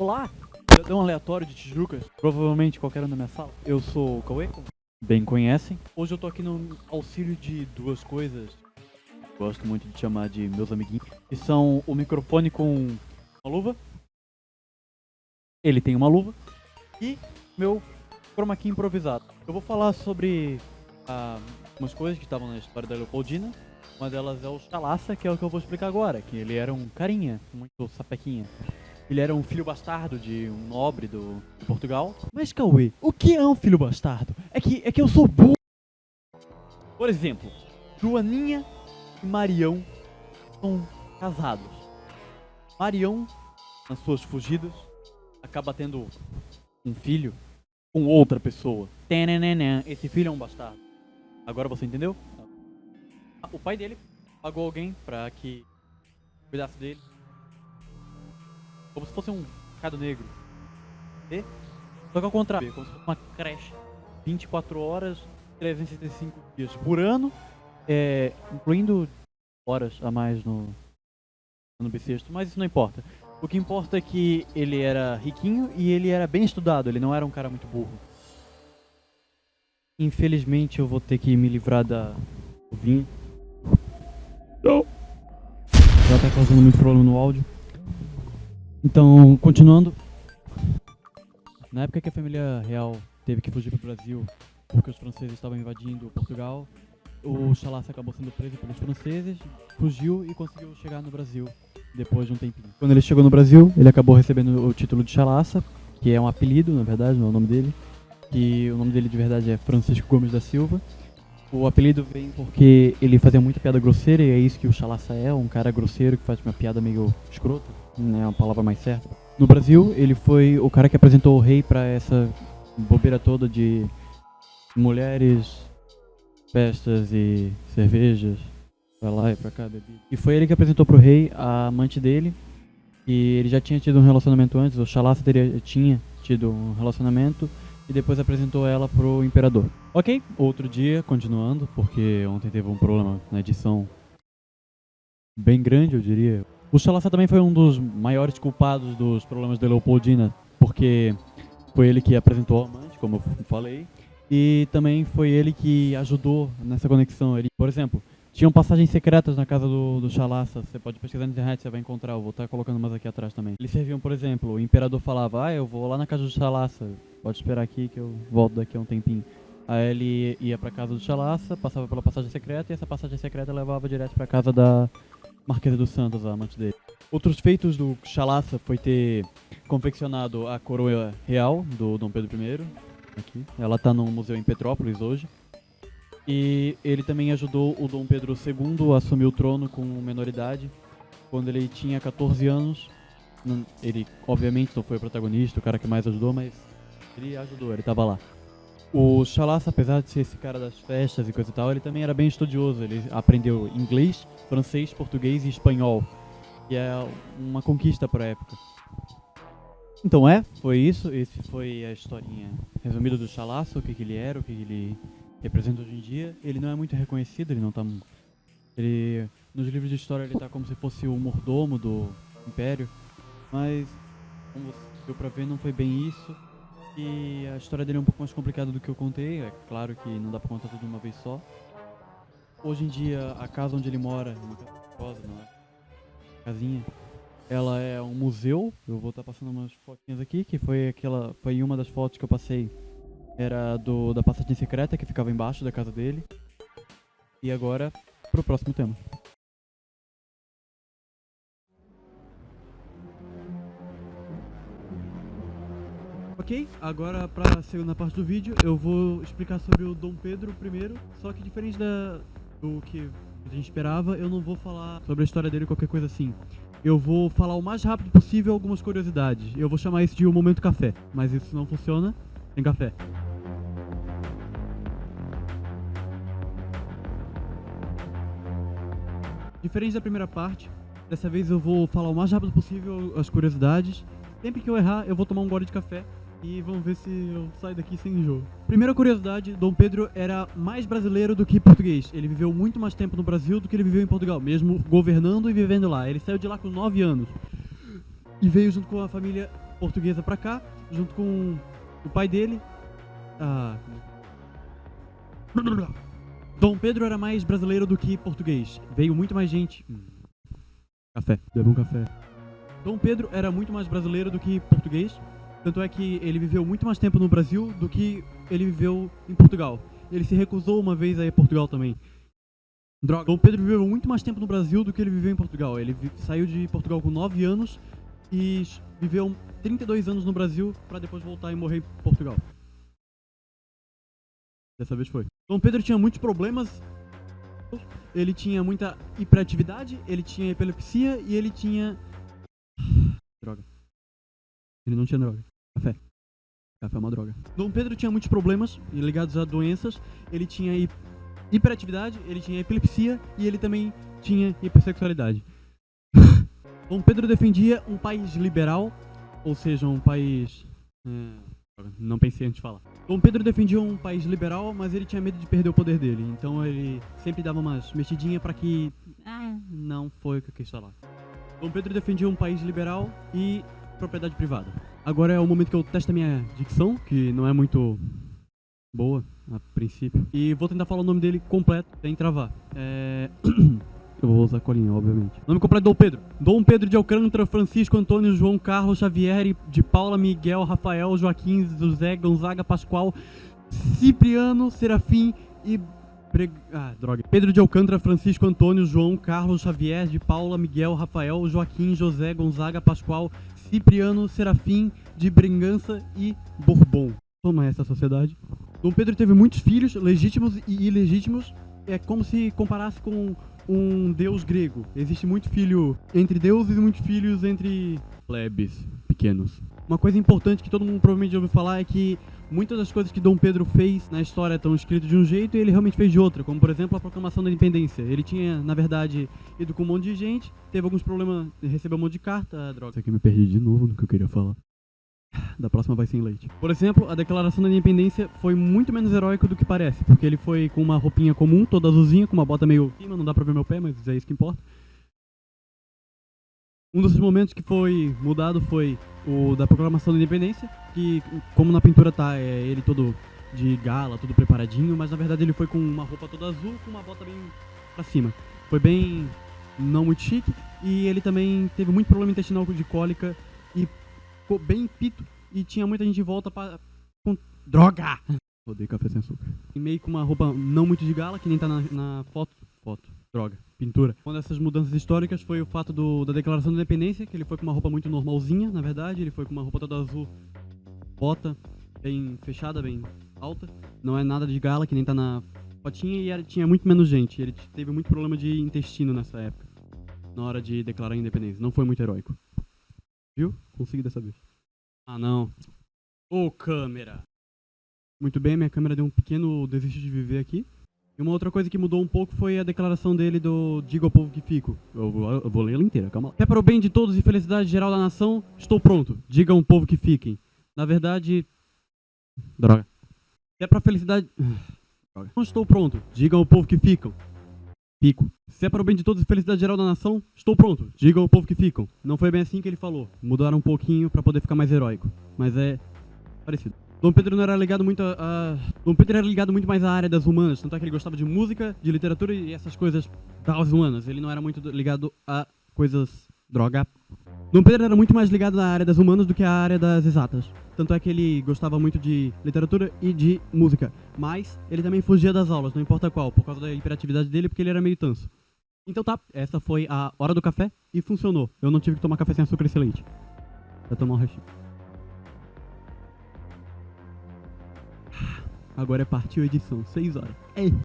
Olá, cidadão aleatório de Tijucas, provavelmente qualquer um da minha sala. Eu sou o Cauê, como bem conhecem. Hoje eu tô aqui no auxílio de duas coisas, gosto muito de chamar de meus amiguinhos, que são o microfone com uma luva, ele tem uma luva, e meu chroma key improvisado. Eu vou falar sobre umas coisas que estavam na história da Leopoldina. Uma delas é o Chalaça, que é o que eu vou explicar agora, que ele era um carinha, muito sapequinha. Ele era um filho bastardo de um nobre de Portugal. Mas Cauê, o que é um filho bastardo? É que eu sou burro. Por exemplo, Joaninha e Marião são casados. Marião, nas suas fugidas, acaba tendo um filho com outra pessoa. Esse filho é um bastardo. Agora você entendeu? O pai dele pagou alguém pra que cuidasse dele. Como se fosse um mercado negro. Só que ao contrário, como se fosse uma creche. 24 horas, 365 dias por ano, incluindo horas a mais no bissexto, mas isso não importa. O que importa é que ele era riquinho e ele era bem estudado, ele não era um cara muito burro. Infelizmente eu vou ter que me livrar do vinho. Não. Já tá causando muito problema no áudio. Então, continuando. Na época que a família real teve que fugir pro Brasil porque os franceses estavam invadindo Portugal, o Chalaça acabou sendo preso pelos franceses, fugiu e conseguiu chegar no Brasil depois de um tempinho. Quando ele chegou no Brasil, ele acabou recebendo o título de Chalaça, que é um apelido, na verdade, não é o nome dele. Que o nome dele de verdade é Francisco Gomes da Silva. O apelido vem porque ele fazia muita piada grosseira e é isso que o Chalaça é, um cara grosseiro que faz uma piada meio escrota, não é a palavra mais certa. No Brasil, ele foi o cara que apresentou o rei pra essa bobeira toda de mulheres, festas e cervejas, pra lá e pra cá, bebida. E foi ele que apresentou pro rei a amante dele, e ele já tinha tido um relacionamento antes, o Chalaça tinha tido um relacionamento, e depois apresentou ela pro imperador. Ok, outro dia, continuando, porque ontem teve um problema na edição bem grande, eu diria. O Chalaça também foi um dos maiores culpados dos problemas da Leopoldina, porque foi ele que apresentou a amante, como eu falei, e também foi ele que ajudou nessa conexão. Ele, por exemplo, tinham passagens secretas na casa do Chalaça, você pode pesquisar na internet, você vai encontrar, eu vou estar colocando umas aqui atrás também. Eles serviam, por exemplo, o imperador falava, eu vou lá na casa do Chalaça, pode esperar aqui que eu volto daqui a um tempinho. Aí ele ia pra casa do Chalaça, passava pela passagem secreta, e essa passagem secreta levava direto pra casa da Marquesa dos Santos, a amante dele. Outros feitos do Chalaça foi ter confeccionado a coroa real do Dom Pedro I, aqui. Ela tá no museu em Petrópolis hoje. E ele também ajudou o Dom Pedro II a assumir o trono com menoridade. Quando ele tinha 14 anos, ele obviamente não foi o protagonista, o cara que mais ajudou, mas ele ajudou, ele tava lá. O Chalaça, apesar de ser esse cara das festas e coisa e tal, ele também era bem estudioso. Ele aprendeu inglês, francês, português e espanhol, que é uma conquista para a época. Então foi isso. Esse foi a historinha resumida do Chalaça, o que ele era, o que ele representa hoje em dia. Ele não é muito reconhecido, ele não tá... nos livros de história ele tá como se fosse o mordomo do Império, mas como deu pra ver, não foi bem isso. E a história dele é um pouco mais complicada do que eu contei, é claro que não dá pra contar tudo de uma vez só. Hoje em dia, a casa onde ele mora, uma casa rosa, não é? Casinha, ela é um museu. Eu vou estar passando umas fotinhas aqui, que foi uma das fotos que eu passei, era da passagem secreta que ficava embaixo da casa dele. E agora, pro próximo tema. Ok, agora pra segunda parte do vídeo eu vou explicar sobre o Dom Pedro I, só que diferente do que a gente esperava, eu não vou falar sobre a história dele ou qualquer coisa assim. Eu vou falar o mais rápido possível algumas curiosidades. Eu vou chamar isso de o momento café, mas isso não funciona sem café. Diferente da primeira parte, dessa vez eu vou falar o mais rápido possível as curiosidades. Sempre que eu errar, eu vou tomar um gole de café e vamos ver se eu saio daqui sem enjoo. Primeira curiosidade, Dom Pedro era mais brasileiro do que português. Ele viveu muito mais tempo no Brasil do que ele viveu em Portugal, mesmo governando e vivendo lá. Ele saiu de lá com 9 anos e veio junto com a família portuguesa pra cá, junto com o pai dele. Dom Pedro era mais brasileiro do que português. Veio muito mais gente. Café, beba um café. Dom Pedro era muito mais brasileiro do que português. Tanto é que ele viveu muito mais tempo no Brasil do que ele viveu em Portugal. Ele se recusou uma vez a ir a Portugal também. Droga. Dom Pedro viveu muito mais tempo no Brasil do que ele viveu em Portugal. Ele saiu de Portugal com 9 anos e viveu 32 anos no Brasil pra depois voltar e morrer em Portugal. Dessa vez foi. Dom Pedro tinha muitos problemas. Ele tinha muita hiperatividade, ele tinha epilepsia e ele tinha... Droga. Ele não tinha droga. Café. Café é uma droga. Dom Pedro tinha muitos problemas ligados a doenças. Ele tinha hiperatividade, ele tinha epilepsia e ele também tinha hipersexualidade. Dom Pedro defendia um país liberal, ou seja, um país... Não pensei antes de falar. Dom Pedro defendia um país liberal, mas ele tinha medo de perder o poder dele. Então ele sempre dava umas mexidinhas pra que... não foi o que eu quis falar. Dom Pedro defendia um país liberal e propriedade privada. Agora é o momento que eu testo a minha dicção, que não é muito boa a princípio. E vou tentar falar o nome dele completo, sem travar. Eu vou usar colinha, obviamente. Nome completo: Dom Pedro. Dom Pedro de Alcântara, Francisco, Antônio, João, Carlos, Xavier, de Paula, Miguel, Rafael, Joaquim, José, Gonzaga, Pascoal, Cipriano, Serafim e... Pedro de Alcântara, Francisco, Antônio, João, Carlos, Xavier, de Paula, Miguel, Rafael, Joaquim, José, Gonzaga, Pascoal, Cipriano, Serafim, de Bragança e Bourbon. Toma essa sociedade. Dom Pedro teve muitos filhos, legítimos e ilegítimos. É como se comparasse com um deus grego. Existe muito filho entre deuses e muitos filhos entre plebes pequenos. Uma coisa importante que todo mundo provavelmente já ouviu falar é que muitas das coisas que Dom Pedro fez na história estão escritas de um jeito e ele realmente fez de outra, como por exemplo a proclamação da independência. Ele tinha, na verdade, ido com um monte de gente, teve alguns problemas, recebeu um monte de carta, droga. Isso aqui me perdi de novo no que eu queria falar. Da próxima vai sem leite. Por exemplo, a declaração da independência foi muito menos heróico do que parece, porque ele foi com uma roupinha comum, toda azulzinha, com uma bota meio cima, não dá pra ver meu pé, mas é isso que importa. Um dos momentos que foi mudado foi o da proclamação da independência, que como na pintura tá, ele todo de gala, todo preparadinho, mas na verdade ele foi com uma roupa toda azul, com uma bota bem pra cima. Foi bem não muito chique, e ele também teve muito problema intestinal de cólica, e ficou bem pito, e tinha muita gente em volta com... Droga! Odeio café sem açúcar. E meio com uma roupa não muito de gala, que nem tá na foto. Droga. Pintura. Uma dessas mudanças históricas foi o fato da declaração da independência, que ele foi com uma roupa muito normalzinha, na verdade. Ele foi com uma roupa toda azul, bota, bem fechada, bem alta. Não é nada de gala, que nem tá na fotinha, e tinha muito menos gente. Ele teve muito problema de intestino nessa época, na hora de declarar a independência. Não foi muito heróico. Viu? Consegui dessa vez. Ah, não. Ô, câmera. Muito bem, minha câmera deu um pequeno desiste de viver aqui. E uma outra coisa que mudou um pouco foi a declaração dele do Diga ao povo que fico. Eu vou ler ela inteira, calma lá. É para o bem de todos e felicidade geral da nação, estou pronto. Diga ao povo que fiquem. Na verdade... Droga. É pra felicidade... Droga. Não estou pronto. Diga ao povo que ficam. Fico. Se é para o bem de todos e felicidade geral da nação, estou pronto. Diga ao povo que ficam. Não foi bem assim que ele falou. Mudaram um pouquinho pra poder ficar mais heróico. Mas é parecido. Dom Pedro não era ligado muito Dom Pedro era ligado muito mais à área das humanas. Tanto é que ele gostava de música, de literatura e essas coisas das humanas. Ele não era muito ligado a coisas... Droga. Dom Pedro era muito mais ligado à área das humanas do que à área das exatas. Tanto é que ele gostava muito de literatura e de música. Mas ele também fugia das aulas, não importa qual, por causa da hiperatividade dele, porque ele era meio tanso. Então tá, essa foi a hora do café e funcionou. Eu não tive que tomar café sem açúcar e leite. Vou tomar um restinho. Agora é partiu a edição, 6 horas.